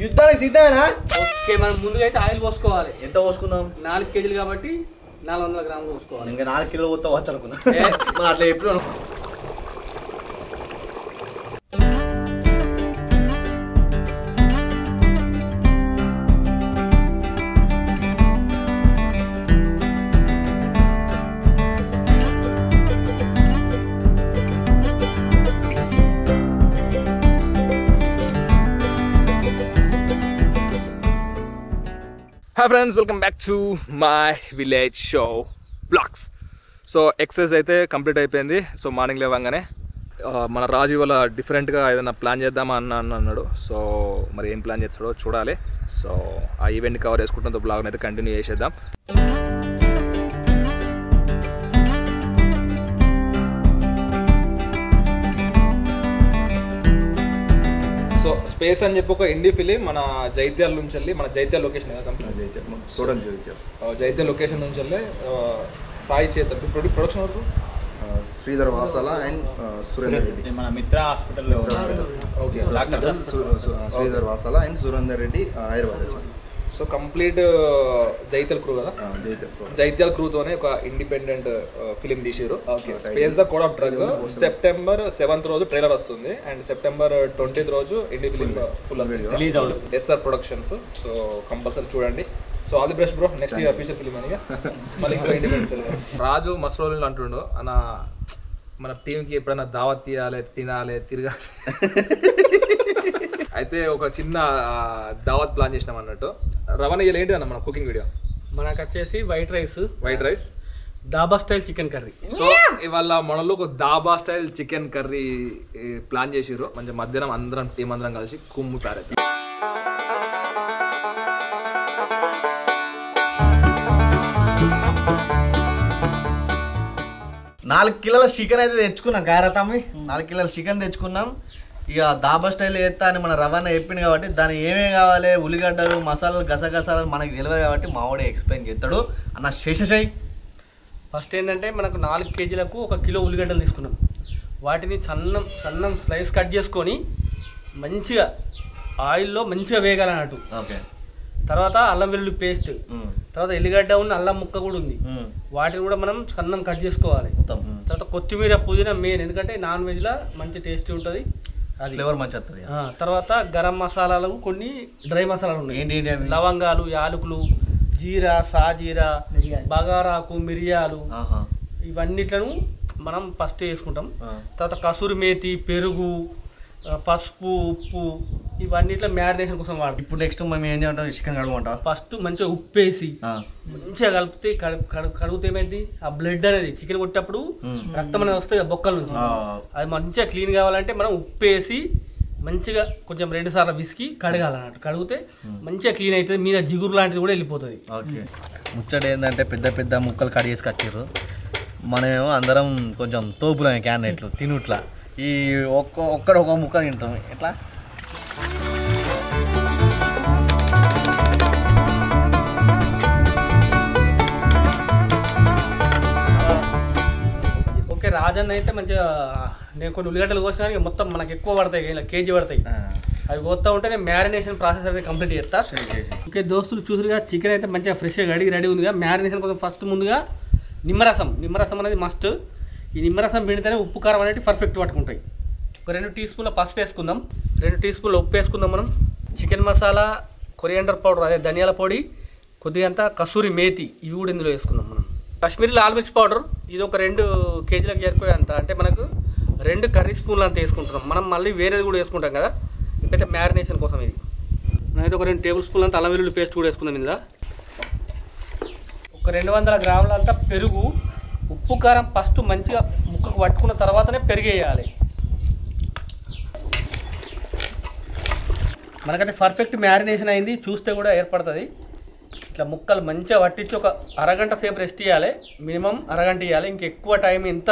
యుద్ధానికి సిద్ధమేనా? ఓకే, మనం ముందుగా అయితే ఆయిల్ పోసుకోవాలి. ఎంత పోసుకుందాం? 4 కేజీలు కాబట్టి 400 గ్రాములు పోసుకోవాలి. ఇంకా 4 కిలోలు పోతే వచ్చు అనుకున్నా. మరి అట్లా ఎప్పుడు hi friends, welcome back to my village show vlogs. So exercise అయితే కంప్లీట్ అయిపోయింది. సో మార్నింగ్ లేవగానే మన రాజు వల్ల డిఫరెంట్గా ఏదైనా ప్లాన్ చేద్దామా అన్నాడు. సో మరి ఏం ప్లాన్ చేస్తాడో చూడాలి. సో ఆ ఈవెంట్ కవర్ చేసుకుంటున్న బ్లాగ్ని అయితే కంటిన్యూ చేసేద్దాం. సో స్పేస్ అని చెప్పి ఒక ఇండి ఫిలిం మన జైత్యాల నుంచి వెళ్ళి, మన జైత్యాల లొకేషన్ కదా, జైత్యాల లొకేషన్ నుంచి వెళ్ళి సాయి చేత ప్రొడక్షన్ వరకు శ్రీధర్ వాసాల అండ్ సురేందర్ రెడ్డి, మన మిత్ర హాస్పిటల్లో okay Sridhar Vasala and Surender Reddy Hyderabad. So complete Jaityala crew కదా, జైత్యాల క్రూతోనే ఒక ఇండిపెండెంట్ ఫిలిం తీసారు. Space the code of drug. September 7th రోజు ట్రైలర్ వస్తుంది అండ్ సెప్టెంబర్ 20th రోజు ఇండి ఫిలిం ఫుల్ రిలీజ్ అవుతుంది. SR productions. సో కంపల్సరీ చూడండి. So all the best bro. Next year future film అని మళ్ళీ ఇంకో ఇండిపెండెంట్ ఫిలిం. రాజు మస్రోలు అంటుండు అన్న, మన టీంకి ఎప్పుడైనా దావత్ తీయాలి, తినాలి, తిరగాలి. అయితే ఒక చిన్న దావత్ ప్లాన్ చేసినాం అన్నట్టు. రవాణా ఏంటి అన్న మన కుకింగ్ వీడియో? మనకు వచ్చేసి white rice, dhaba style chicken curry. So ఇవాళ మనలో ఒక dhaba style chicken curry plan చేసిర్రు. మంచి మధ్యాహ్నం అందరం టీం అందరం కలిసి కుమ్ముతారు. 4 కిలోల చికెన్ అయితే తెచ్చుకున్నాం. గారతమ్మి 4 కిలోల చికెన్ తెచ్చుకున్నాం. ఇక దాబా స్టైల్ చేస్తా అని మన రవాణా చెప్పింది కాబట్టి దాని ఏమేమి కావాలి, ఉల్లిగడ్డలు, మసాలాలు, గసగసాలు మనకి తెలియదు కాబట్టి మావాడే ఎక్స్ప్లెయిన్ చేస్తాడు. అన్న శేషశై. ఫస్ట్ ఏంటంటే మనకు 4 కేజీలకు 1 కిలో ఉల్లిగడ్డలు తీసుకున్నాం. వాటిని సన్నం స్లైస్ కట్ చేసుకొని మంచిగా ఆయిల్లో మంచిగా వేగాలన్నట్టు. ఓకే. తర్వాత అల్లం వెల్లుల్లి పేస్ట్, తర్వాత ఎల్లిగడ్డ ఉన్న అల్లం ముక్క కూడా ఉంది, వాటిని కూడా మనం సన్నం కట్ చేసుకోవాలి. తర్వాత కొత్తిమీర, పుదీనా మెయిన్, ఎందుకంటే నాన్ వెజ్లో మంచి టేస్టీ ఉంటుంది, ఫ్లేవర్ మంచి వస్తుంది. తర్వాత గరం మసాలాలు, కొన్ని డ్రై మసాలాలు ఉన్నాయి. ఏంటి? లవంగాలు, యాలకులు, జీరా, సాజీరా, బగారాకు, మిరియాలు, ఇవన్నిట్లను మనం ఫస్ట్ వేసుకుంటాం. తర్వాత కసూరి మేతి, పెరుగు, పసుపు, ఉప్పు, ఇవన్నిట్లో మ్యారినేషన్ కోసం వాడతాం. ఇప్పుడు నెక్స్ట్ మేము ఏం చేయాలంటే చికెన్ కడగమంటాం. ఫస్ట్ మంచిగా ఉప్పు వేసి మంచిగా కలిపితే కడుగుతే ఏమైంది, ఆ బ్లడ్ అనేది చికెన్ కొట్టేటప్పుడు రక్తం అనేది వస్తుంది బొక్కల నుంచి, అది మంచిగా క్లీన్ కావాలంటే మనం ఉప్పు వేసి మంచిగా కొంచెం 2 సార్లు విసికి కడగాలన్నట్టు. కడిగితే మంచిగా క్లీన్ అవుతుంది, మీద జిగురు లాంటిది కూడా వెళ్ళిపోతుంది. ఓకే. ముచ్చట ఏంటంటే పెద్ద పెద్ద ముక్కలు కట్ చేసుకొచ్చారు. మనమేమో అందరం కొంచెం తోపులని క్యాండిడేట్లు తినుట్లా ఈ ఒక్కడు ఒక ముక్క తింటాం. ఎట్లా ఓకే. రాజన్న అయితే మంచిగా నేను కొన్ని ఉల్లిగడ్డలు కోసినా మొత్తం మనకు ఎక్కువ పడతాయి, ఇలా కేజీ పడతాయి. అవి కోస్తా ఉంటే నేను మ్యారినేషన్ ప్రాసెస్ అనేది కంప్లీట్ చేస్తా. ఓకే దోస్తులు, చూసారుగా చికెన్ అయితే మంచిగా ఫ్రెష్గా కడిగి రెడీ ఉందిగా. మ్యారినేషన్ కోసం ఫస్ట్ ముందుగా నిమ్మరసం అనేది మస్ట్. ఈ నిమ్మరసం పిండితేనే ఉప్పు కారం అనేది పర్ఫెక్ట్ పట్టుకుంటాయి. ఒక 2 టీ స్పూన్ల పసుపు వేసుకుందాం, 2 టీ స్పూన్ల ఉప్పు వేసుకుందాం. మనం చికెన్ మసాలా, కొరియాండర్ పౌడర్, అదే ధనియాల పొడి, కొద్దిగా అంతా కసూరి మేతి, ఇవి కూడా ఇందులో వేసుకుందాం. మనం కాశ్మీరీ లాల్ మిర్చి పౌడర్, ఇది ఒక 2 కేజీలకు చేరిపోయేంత, అంటే మనకు 2 కర్రీ స్పూన్లు అంత వేసుకుంటున్నాం. మనం మళ్ళీ వేరేది కూడా వేసుకుంటాం కదా, ఇప్పుడైతే మ్యారినేషన్ కోసం ఇది. నేనైతే ఒక 2 టేబుల్ స్పూన్లు అంత అల్లం వెల్లుల్లి పేస్ట్ కూడా వేసుకుందాం. ఇందులో ఒక 200 గ్రాముల అంతా పెరుగు, ఉప్పు కారం ఫస్ట్ మంచిగా ముక్కకు పట్టుకున్న తర్వాతనే పెరిగేయాలి. మనకైతే పర్ఫెక్ట్ మ్యారినేషన్ అయింది, చూస్తే కూడా ఏర్పడుతుంది. ఇట్లా ముక్కలు మంచిగా పట్టించి ఒక అరగంట సేపు రెస్ట్ ఇవ్వాలి, మినిమం అరగంట ఇవ్వాలి. ఇంకెక్కువ టైం ఎంత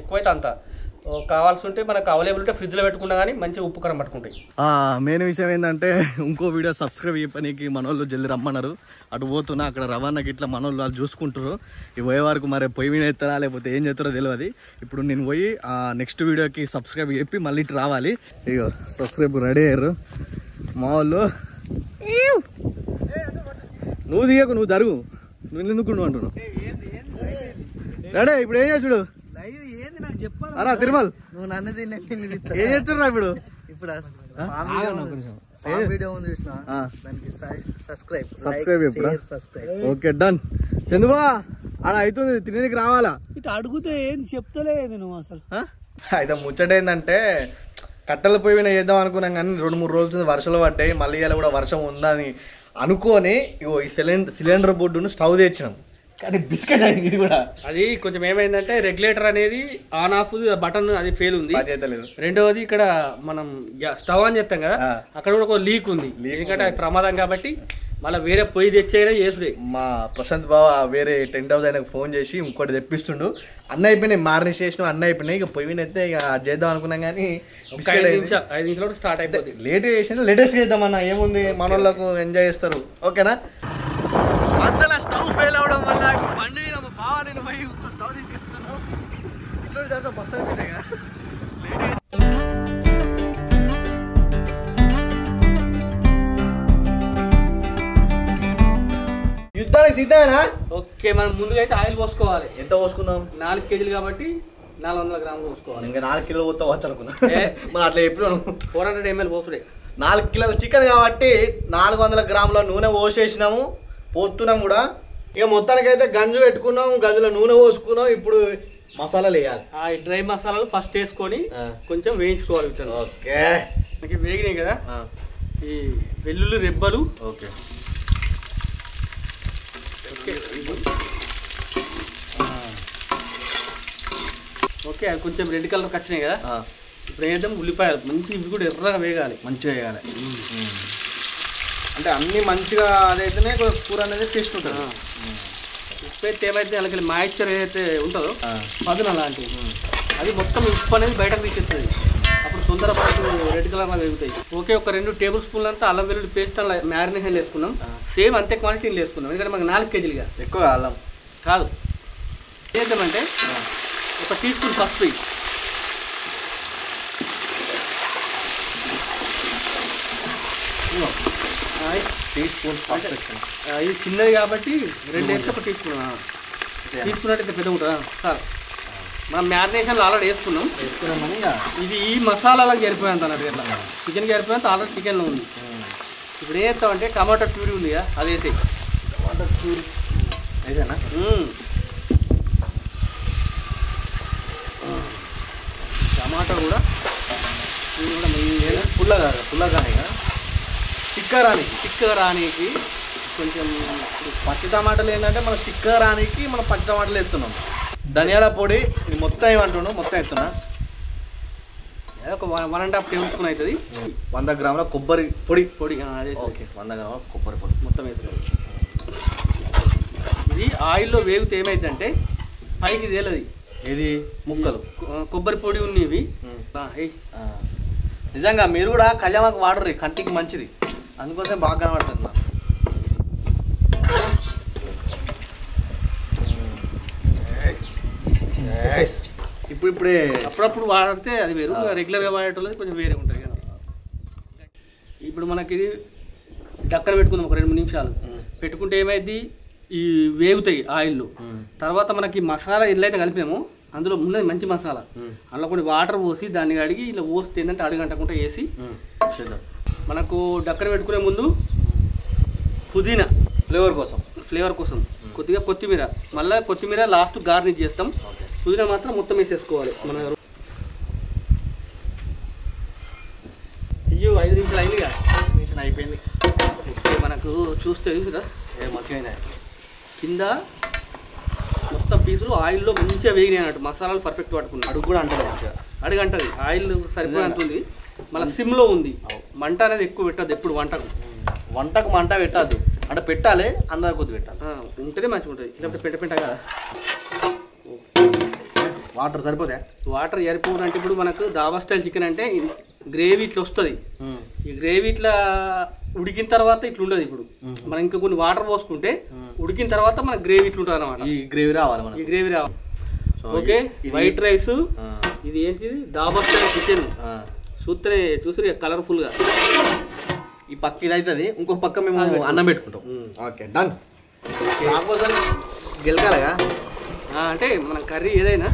ఎక్కువైతే అంత. కావాల్సి ఉంటే మనకు అవైలబుల్ ఉంటే ఫ్రిడ్జ్లో పెట్టుకున్నా కానీ మంచిగా ఉప్పు కారం పట్టుకుంటాయి. మెయిన్ విషయం ఏంటంటే ఇంకో వీడియో సబ్స్క్రైబ్ చేయడానికి మనోళ్ళు జల్దీ రమ్మన్నారు. అటు పోతున్నా, అక్కడ రవాణాకి ఇట్లా మనోళ్ళు వాళ్ళు చూసుకుంటారు. ఈ పోయే వరకు మరి పొయ్యి మీద ఎత్తారా లేకపోతే ఏం చేస్తారో తెలియదు. ఇప్పుడు నేను పోయి నెక్స్ట్ వీడియోకి సబ్స్క్రైబ్ చెప్పి మళ్ళీ ఇటు రావాలి. ఇగో సబ్స్క్రైబ్ రెడీ అయ్యారు. మా వాళ్ళు నువ్వు దిగకు, నువ్వు జరుగు, నువ్వు ఎందుకు అంటున్నావు. రెడీ ఇప్పుడు ఏం చేసుడు అరా తిరుమల్, నువ్వు నన్ను ఏం చేస్తున్నా ఇప్పుడు? Okay done. చందుబా ఆడ అవుతుంది, తినేకి రావాలా? ఇటు అడుగుతే ఏం చెప్తలేదు నువ్వు అసలు. అయితే ముచ్చట ఏంటంటే కట్టెల పొయ్యి మీద చేద్దాం అనుకున్నాం కానీ 2-3 రోజులు వర్షాలు పడ్డాయి. మళ్ళీ ఇలా కూడా వర్షం ఉందని అనుకొని ఇగో ఈ సిలిండర్ బోర్డును స్టవ్ తెచ్చినాం. కానీ బిస్కెట్ అయింది ఇది కూడా. అది కొంచెం ఏమైందంటే రెగ్యులేటర్ అనేది ఆన్ ఆఫ్ బటన్ అది ఫెయిల్ ఉంది. చేతలేదు. రెండవది ఇక్కడ మనం స్టవ్ ఆన్ చేస్తాం కదా, అక్కడ కూడా ఒక లీక్ ఉంది. ఎందుకంటే అది ప్రమాదం కాబట్టి మళ్ళీ వేరే పొయ్యి తెచ్చేనే చేసుడే. మా ప్రశాంత్ బావ వేరే 10,000 ఆయనకు ఫోన్ చేసి ఇంకోటి తెప్పిస్తుండు. అన్న అయిపోయినాయి, మార్నిష్ చేసినాం, అన్న అయిపోయినాయి. ఇక పొయ్యి అయితే ఇక చేద్దాం అనుకున్నాం కానీ 5 నిమిషాలు స్టార్ట్ అయిపోతుంది. లేట్ చేసిన లేటెస్ట్ చేద్దామన్నా, ఏముంది మన వాళ్ళకు ఎంజాయ్ చేస్తారు. ఓకేనా? మధ్యలో స్టవ్ ఫెయిల్ అవడం వల్ల బండి బాగా నేను పోయి స్టవ్ తీసుకెళ్తున్నావు. ఇట్లా బస్సు అయిపోయినాయి కదా. యుద్ధానికి సిద్ధమేనా? ఓకే, మనం ముందుగా అయితే ఆయిల్ పోసుకోవాలి. ఎంత పోసుకుందాం? 4 కేజీలు కాబట్టి 400 గ్రాములు పోసుకోవాలి. ఇంకా 4 కిలోలు పోతే వచ్చు అనుకున్నా. మనం అట్లా ఎప్పుడు 400 ml పోసుడే. 4 కిలోల చికెన్ కాబట్టి 400 గ్రాముల నూనె పోసేసినాము, పోస్తున్నాం కూడా. ఇక మొత్తానికి అయితే గంజు పెట్టుకున్నాం, గంజులో నూనె పోసుకున్నాం. ఇప్పుడు మసాలాలు వేయాలి. ఈ డ్రై మసాలాలు ఫస్ట్ వేసుకొని కొంచెం వేయించుకోవాలి. ఓకే, మనకి వేగినాయి కదా, ఈ వెల్లుల్లి రెబ్బలు. ఓకే ఓకే, అది కొంచెం రెడ్ కలర్ వచ్చినాయి కదా. ఇప్పుడు ఏంటంటే ఉల్లిపాయలు మంచి ఇవి కూడా ఎర్రగా వేగాలి, మంచిగా వేయాలి. అంటే అన్నీ మంచిగా అదైతేనే కూర అనేది టేస్ట్ ఉంటుంది. ఉప్పు అయితే ఏమైతే అలాగే మాయిశ్చర్ ఏదైతే ఉంటుందో పదును అలాంటివి, అది మొత్తం ఉప్పు అనేది బయటకు తీసేస్తుంది. అప్పుడు తొందరపాటు రెడ్ కలర్లో వేగుతాయి. ఓకే, ఒక 2 టేబుల్ స్పూన్లు అంతా అల్లం వెల్లుల్లి పేస్ట్ అలా మ్యారినేషన్ వేసుకున్నాం. సేమ్ అంతే క్వాంటిటీలు వేసుకున్నాం, ఎందుకంటే మాకు 4 కేజీలుగా ఎక్కువ అల్లం కాదు. చేద్దామంటే 1 టీ స్పూన్ పసుపు, టీ స్పూన్ ఇది చిన్నది కాబట్టి 2 వేస్తే 1 టీ స్పూన్. టీ స్పూన్ అంటే పెద్దగా ఉంటుందా సార్? మనం మ్యారినేషన్లో ఆల్రెడీ వేసుకున్నాం. ఇది ఈ మసాలాలకు సరిపోయేంత అన్నట్టు, ఎట్లా చికెన్కి సరిపోయేంత ఆల్రెడీ చికెన్లో ఉంది. ఇప్పుడు ఏం చేస్తామంటే టమాటా ప్యూరీ ఉంది కదా, అది వేసాయి. టమాటా ప్యూరీ అయితేనా? టమాటా కూడా పుల్లగానే చిక్కరానికి కొంచెం పచ్చి టమాటాలు ఏంటంటే మనం చిక్కరానికి మనం పచ్చి టమాటాలు వేస్తున్నాం. ధనియాల పొడి ఇది మొత్తం ఏమంటున్నాం, మొత్తం వేస్తున్నా. ఒక 1.5 టేబుల్ స్పూన్ అవుతుంది. 100 గ్రాముల కొబ్బరి పొడి. అదే ఓకే, 100 గ్రాముల కొబ్బరి పొడి మొత్తం వేస్తుంది. ఇది ఆయిల్లో వేగితే ఏమైందంటే పైకి తేలది. ఇది ముక్కలు కొబ్బరి పొడి ఉన్నవి. నిజంగా మీరు కూడా కళ్యామాకు వాడరు, కంటికి మంచిది, అందుకోసం బాగా కనబడుతుంది. ఇప్పుడే అప్పుడప్పుడు వాడితే అది వేరు, రెగ్యులర్గా వాడేటోళ్ళది కొంచెం వేరే ఉంటుంది కదా. ఇప్పుడు మనకి ఇది డక్కన పెట్టుకుందాం ఒక 2-3 నిమిషాలు. పెట్టుకుంటే ఏమైంది, ఈ వేగుతాయి ఆయిల్లో. తర్వాత మనకి మసాలా ఎట్లయితే కలిపినామో అందులో ఉన్నది మంచి మసాలా, అందులో కొన్ని వాటర్ పోసి దాన్ని కడిగి ఇలా పోస్తే ఏంటంటే అడుగంటకుండా వేసి మనకు డక్కన పెట్టుకునే ముందు పుదీనా ఫ్లేవర్ కోసం కొద్దిగా కొత్తిమీర, మళ్ళీ కొత్తిమీర లాస్ట్ గార్నిష్ చేస్తాం. పుదీనా మాత్రం మొత్తం వేసేసుకోవాలి. మన 5 నిమిషాలు అయిందిగా, అయిపోయింది. మనకు చూస్తే చూసిరా మంచిగా కింద మొత్తం పీసులు ఆయిల్లో మంచిగా వేగినాయి అన్నట్టు, మసాలాలు పర్ఫెక్ట్ పట్టుకున్నాయి. అడుగు కూడా అంటుంది మంచిగా, అడుగంటది, ఆయిల్ సరిపోయినట్టుంది. మళ్ళీ సిమ్లో ఉంది, మంట అనేది ఎక్కువ పెట్టద్దు ఎప్పుడు వంటకు మంట పెట్టద్దు, అంటే పెట్టాలి అందరి కొద్ది పెట్టాలి, ఉంటేనే మంచిగా ఉంటుంది. లేకపోతే పెట్ట కదా. వాటర్ సరిపోతాయి? వాటర్ సరిపోవాలంటే ఇప్పుడు మనకు దాబా స్టైల్ చికెన్ అంటే గ్రేవీ ఇట్లా వస్తుంది. ఈ గ్రేవీ ఇట్లా ఉడికిన తర్వాత ఇట్లా ఉండదు. ఇప్పుడు మనం ఇంకా కొన్ని వాటర్ పోసుకుంటే ఉడికిన తర్వాత మనకు గ్రేవీ ఇట్లా ఉంటుంది అనమాట. ఈ గ్రేవీ రావాలి. ఓకే, వైట్ రైస్, ఇది ఏంటిది దాబా స్టైల్ చికెన్. చూస్తే కలర్ఫుల్గా ఈ పక్క ఇది అవుతుంది, ఇంకో పక్క మేము అన్నం పెట్టుకుంటాం. Okay done. దానికోసం గెలకాలగా అంటే మనం కర్రీ ఏదైనా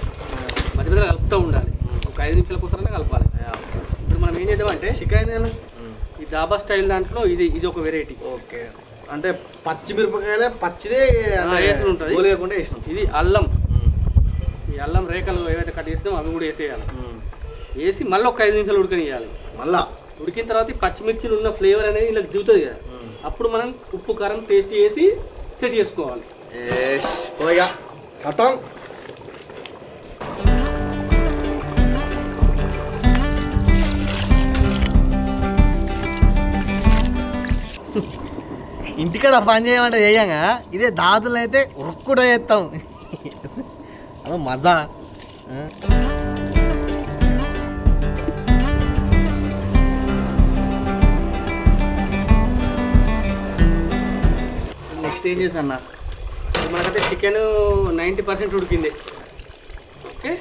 మధ్య మధ్యలో కలుపుతూ ఉండాలి. ఒక 5 నిమిషాల కోసమైనా కలపాలి. ఇప్పుడు మనం ఏం చేద్దామంటే చికెన్ ఈ దాబా స్టైల్ దాంట్లో ఇది ఒక వెరైటీ. ఓకే అంటే పచ్చిమిరపకాయలే పచ్చిదే ఉంటుంది, లేకుండా వేసినాం. ఇది అల్లం, ఈ అల్లం రేఖలు ఏవైతే కట్ చేసినామో అవి కూడా వేసేయాలి. వేసి మళ్ళీ ఒక 5 నిమిషాలు ఉడకనియాలి. మళ్ళీ ఉడికిన తర్వాత పచ్చిమిర్చిలో ఉన్న ఫ్లేవర్ అనేది ఇలా దిగుతుంది కదా, అప్పుడు మనం ఉప్పు కారం టేస్ట్ చేసి సెట్ చేసుకోవాలి. కథం ఇంటికాడ పని చేయమంటే చేయంగా, ఇదే దాదులు అయితే ఉరుక్కుడా చేస్తాం. అదో మజా. నెక్స్ట్ ఏం చేసా అన్న? మనకైతే చికెన్ 90% ఉడికింది. ఓకే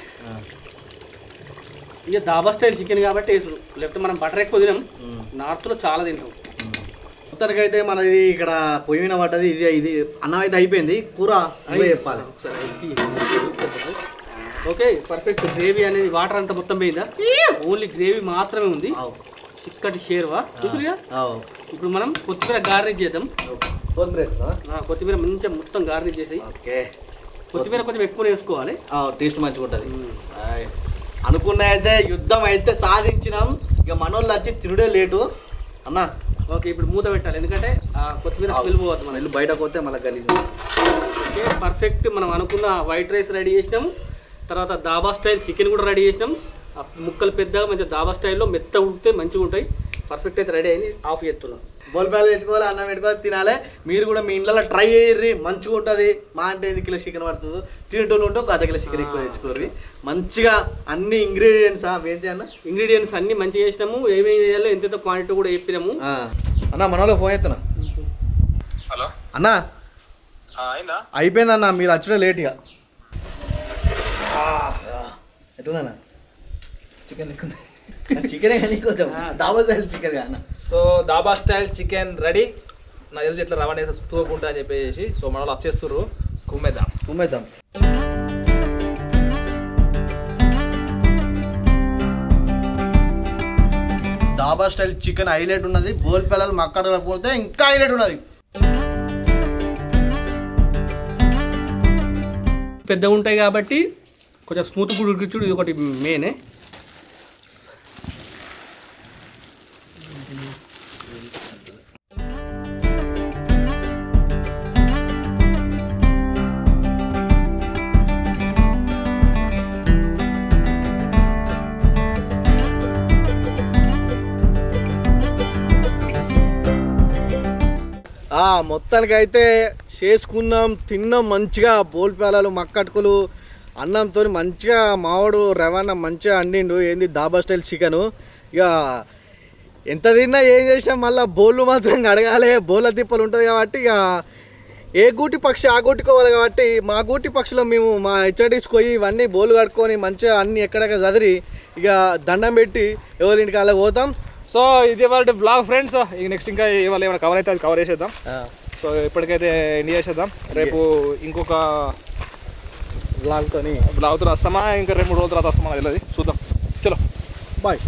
ఇక దాబా స్టైల్ చికెన్ కాబట్టి వేసు, లేకపోతే మనం బటర్ ఎక్కువ తినాం, నార్త్లో చాలా తింటాం. మొత్తానికి అయితే మనది ఇక్కడ పొయ్యి మీద పడ్డది. ఇది అన్నం అయితే అయిపోయింది, కూర చెప్పాలి ఒకసారి. Okay perfect. గ్రేవీ అనేది వాటర్ అంతా మొత్తం పోయిందా, ఓన్లీ గ్రేవీ మాత్రమే ఉంది. చిక్కటి షేర్వా చూసురుగా. ఇప్పుడు మనం కొత్తిమీర గార్నిష్ చేద్దాం. కొత్తిమీర మంచిగా మొత్తం గార్నిష్ చేసి, కొత్తిమీర కొంచెం ఎక్కువ వేసుకోవాలి, టేస్ట్ మంచిగా ఉంటుంది. అనుకున్న అయితే యుద్ధం అయితే సాధించినాం. ఇక మనోళ్ళు వచ్చి తిరుడే లేటు అన్న. ఓకే ఇప్పుడు మూత పెట్టాలి, ఎందుకంటే కొత్తిమీర స్మెల్ పోతుంది, మనం వెళ్ళి బయటకు పోతే మళ్ళీ గలీజ్. Okay perfect. మనం అనుకున్న వైట్ రైస్ రెడీ చేసినాం, తర్వాత దాబా స్టైల్ చికెన్ కూడా రెడీ చేసినాం. ముక్కలు పెద్దగా మంచిగా దాబా స్టైల్లో మెత్త ఉడితే మంచిగా ఉంటాయి. పర్ఫెక్ట్ అయితే రెడీ అయింది. ఆఫ్ చేస్తున్నాం. బోల్పాయలు తెచ్చుకోవాలి, అన్నం పెట్టుకోవాలి, తినాలి. మీరు కూడా మీ ఇంట్లో ట్రై చేయర్రి, మంచిగా ఉంటుంది. మా అంటే 5 కిలో చికెన్ పడుతుంది, తినేటోళ్ళు ఉంటే ఒక 1/2 కిలో చికెన్ ఎక్కువ తెచ్చుకోర్రి. మంచిగా అన్ని ఇంగ్రీడియంట్స్ ఏంటి అన్న? ఇంగ్రీడియంట్స్ అన్ని మంచిగా చేసినాము. ఏమేమి చేయాలో ఎంత క్వాంటిటీ కూడా చెప్పినాము. అన్న మనలో ఫోన్ ఎత్తున్నా. హలో అన్న అయిపోయింది అన్న, మీరు వచ్చే లేట్గా. ఎట్లుందన్న? చికెన్ ఎక్కువ చికెనే కానీ కొంచెం దాబా స్టైల్ చికెన్ అన్న. So dhaba style chicken ready. నాకు తెలిసి ఇట్లా రవాణా వేసి తూకుంటా అని చెప్పేసి. సో మన వాళ్ళు వచ్చేస్తుర్రు, కుమ్మేద్దాం. దాబా స్టైల్ చికెన్ హైలైట్ ఉన్నది. బోల్పాయలు మక్కడ పోతే ఇంకా హైలైట్ ఉన్నది. పెద్దగా ఉంటాయి కాబట్టి కొంచెం స్మూత్ కూడా ఉడికించుడు, ఇది ఒకటి మెయిన్. మొత్తానికి అయితే చేసుకున్నాం, తిన్నాం మంచిగా. బోల్పాయలు మక్కటుకులు అన్నంతో మంచిగా మావాడు రవాణా మంచిగా అండిండు. ఏంది దాబా స్టైల్ చికెను. ఇక ఎంత తిన్నా ఏం చేసినా మళ్ళీ బోళ్ళు మాత్రం అడగాలి. బోళ్ళ తిప్పలు ఉంటుంది కాబట్టి ఇక ఏ గూటి పక్షి ఆ గూటికోవాలి కాబట్టి మా గూటి పక్షిలో మేము మా హెచ్ఆర్టీస్ పోయి ఇవన్నీ బోళ్ళు కట్టుకొని మంచిగా అన్నీ ఎక్కడెక్కడ చదిరి ఇక దండం పెట్టి ఎవరింటికి అలా పోతాం. సో ఇది వాళ్ళ బ్లాగ్ ఫ్రెండ్స్. ఇక నెక్స్ట్ ఇంకా ఇవాళ ఏమైనా కవర్ అయితే అది కవర్ చేసేద్దాం. సో ఇప్పటికైతే ఎండ్ చేసేద్దాం. రేపు ఇంకొక బ్లాగ్తో వస్తామా, ఇంకా 2-3 రోజుల తర్వాత వస్తామా తెలియదు, చూద్దాం. చలో బాయ్.